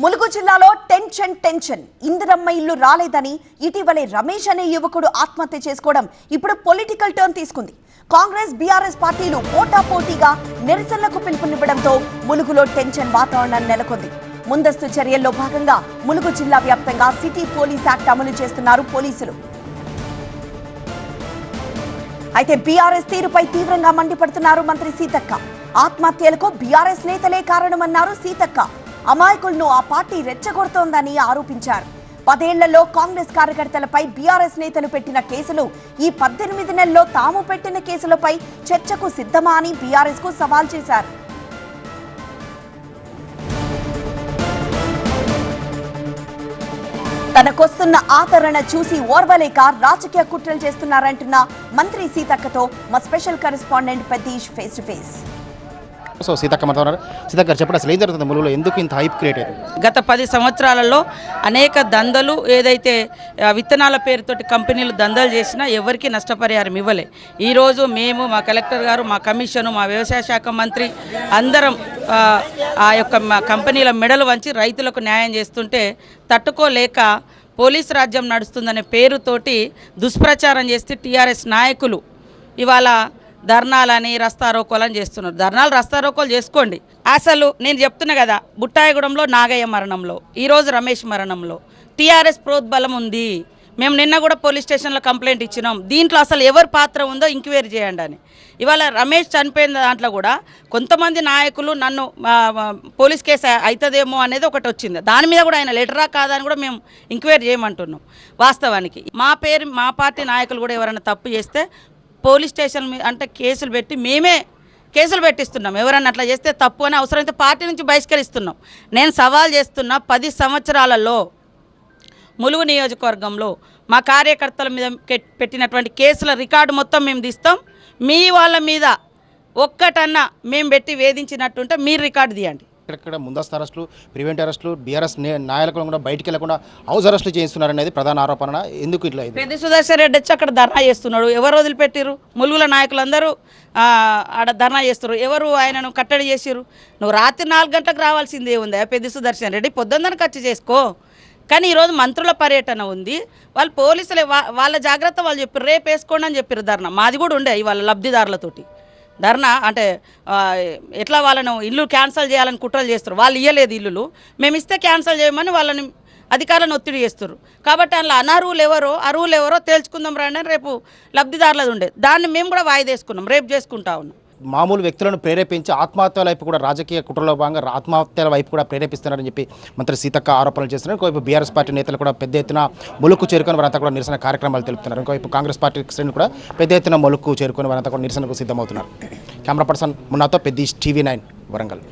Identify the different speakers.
Speaker 1: ములుగు జిల్లాలో టెన్షన్ ఇందిరమ్మ ఇల్లు రాలేదని ఇటీవలే రమేష్ అనే యువకుడు ఆత్మహత్య చేసుకోవడం ఇప్పుడు పొలిటికల్ టర్న్ తీసుకుంది. కాంగ్రెస్ బీఆర్ఎస్ పార్టీలు పోటాపోటీగా నిరసనలకు పిలుపునివ్వడంతో ములుగులో టెన్షన్ వాతావరణం నెలకొంది. ముందస్తు చర్యల్లో భాగంగా ములుగు జిల్లా వ్యాప్తంగా సిటీ పోలీస్ యాక్ట్ అమలు చేస్తున్నారు పోలీసులు. అయితే బీఆర్ఎస్ తీరుపై తీవ్రంగా మండిపడుతున్నారు మంత్రి సీతక్క. ఆత్మహత్యలకు బీఆర్ఎస్ నేతలే కారణమన్నారు సీతక్క. అమాయకులను ఆ పార్టీ రెచ్చగొడుతోందని ఆరోపించారు. 10 ఏళ్లలో కాంగ్రెస్ కార్యకర్తలపై బీఆర్ఎస్ నేతలు పెట్టిన కేసులు ఈ 18 నెలల్లో తాము పెట్టిన కేసులపై చర్చకు సిద్ధమా అని బీఆర్ఎస్ కు సవాల్ చేశారు. తనకొస్తున్న ఆదరణ చూసి ఓర్వలేక రాజకీయ కుట్రలు చేస్తున్నారంటున్న మంత్రి సీతక్కతో మా special correspondent Peddeesh face to face.
Speaker 2: So Seethakka మాట్లాడారు. సీతక్క చెప్పండి, అసలు ఏం జరుగుతుంది ములుగులో, ఎందుకు ఇంత హైప్ క్రియేట్ అయింది?
Speaker 3: గత 10 సంవత్సరాలలో అనేక దందలు ఏదైతే విత్తనాల పేరుతోటి కంపెనీలు దందలు చేసినా ఎవరికి నష్టపరిహారం ఇవ్వలే. ఈరోజు మేము, మా కలెక్టర్ గారు, మా కమిషను, మా వ్యవసాయ శాఖ మంత్రి అందరం ఆ యొక్క కంపెనీల మెడలు వంచి రైతులకు న్యాయం చేస్తుంటే తట్టుకోలేక పోలీసు రాజ్యం నడుస్తుందనే పేరుతోటి దుష్ప్రచారం చేస్తే టీఆర్ఎస్ నాయకులు ఇవాళ ధర్నాలని రస్తారోకోలని చేస్తున్నారు. ధర్నాలు రస్తారోకోలు చేసుకోండి. అసలు నేను చెప్తున్నా కదా, బుట్టాయిగూడెంలో నాగయ్య మరణంలో, ఈరోజు రమేష్ మరణంలో టీఆర్ఎస్ ప్రోద్బలం ఉంది. మేము నిన్న కూడా పోలీస్ స్టేషన్లో కంప్లైంట్ ఇచ్చినాం. దీంట్లో అసలు ఎవరి పాత్ర ఉందో ఎంక్వైరీ చేయండి అని. ఇవాళ రమేష్ చనిపోయిన దాంట్లో కూడా కొంతమంది నాయకులు నన్ను పోలీస్ కేసు అవుతుందేమో అనేది ఒకటి వచ్చింది. దాని మీద కూడా ఆయన లెటరా కాదని కూడా మేము ఎంక్వైరీ చేయమంటున్నాం. వాస్తవానికి మా పార్టీ నాయకులు కూడా ఎవరైనా తప్పు చేస్తే పోలీస్ స్టేషన్ అంటే కేసులు పెట్టి మేమే కేసులు పెట్టిస్తున్నాం. ఎవరన్నా అట్లా చేస్తే తప్పు అని అవసరమైతే పార్టీ నుంచి బహిష్కరిస్తున్నాం. నేను సవాల్ చేస్తున్నా, 10 సంవత్సరాలలో ములుగు నియోజకవర్గంలో మా కార్యకర్తల మీద పెట్టినటువంటి కేసుల రికార్డు మొత్తం మేము తీస్తాం. మీ వాళ్ళ మీద ఒక్కటన్నా మేము పెట్టి వేధించినట్టుంటే మీరు రికార్డు తీయండి.
Speaker 2: ఇక్కడ ముందస్తు అరెస్టులు, ప్రివెంట్ అరెస్టులు, బీఆర్ఎస్ నాయకులు కూడా బయటికి వెళ్లకుండా హౌస్ అరెస్టులు చేస్తున్నారనేది ప్రధాన ఆరోపణ. ఎందుకు ఇట్లా?
Speaker 3: పెద్ద సుదర్శన్ రెడ్డి వచ్చి అక్కడ ధర్నా చేస్తున్నాడు. ఎవరు వదిలిపెట్టిరు? ములుగుల నాయకులందరూ ఆడ ధర్నా చేస్తారు. ఎవరు ఆయనను కట్టడి చేసిరు? నువ్వు రాత్రి 4 గంటలకు రావాల్సిందే ఉందా పెద్ద సుదర్శన్ రెడ్డి? పొద్దున్నర ఖర్చు చేసుకో. కానీ ఈరోజు మంత్రుల పర్యటన ఉంది. వాళ్ళు పోలీసులే వాళ్ళ జాగ్రత్త వాళ్ళు చెప్పారు, రేపు వేసుకోండి అని చెప్పారు ధర్నా. మాది కూడా ఉండే ఇవాళ లబ్ధిదారులతోటి ధర్నా. అంటే ఎట్లా వాళ్ళను ఇల్లు క్యాన్సిల్ చేయాలని కుట్రలు చేస్తారు. వాళ్ళు ఇవ్వలేదు ఇల్లులు, మేము ఇస్తే క్యాన్సిల్ చేయమని వాళ్ళని అధికారులను ఒత్తిడి చేస్తారు. కాబట్టి అందులో అనర్హులు ఎవరో అర్హులు ఎవరో తేల్చుకుందాం రండి అని రేపు లబ్ధిదారులది ఉండే. దాన్ని మేము కూడా వాయిదేసుకున్నాం, రేపు చేసుకుంటా ఉన్నాం.
Speaker 2: మామూలు వ్యక్తులను ప్రేరేపించి ఆత్మహత్యల వైపు కూడా, రాజకీయ కుట్రలో భాగంగా ఆత్మహత్యల వైపు కూడా ప్రేరేపిస్తున్నారని చెప్పి మంత్రి సీతక్క ఆరోపణలు చేస్తున్నారు. ఇంకోవైపు బీఆర్ఎస్ పార్టీ నేతలు కూడా పెద్ద ఎత్తున ములుగు చేరుకొని వారంతా కూడా నిరసన కార్యక్రమాలు తెలుపుతున్నారు. ఇంకోవైపు కాంగ్రెస్ పార్టీ శ్రేణులు కూడా పెద్ద ఎత్తున ములుగు చేరుకొని వారంతా కూడా నిరసనకు సిద్ధమవుతున్నారు. కెమెరా పర్సన్ మున్నాతో పెద్దీష్, TV9 వరంగల్.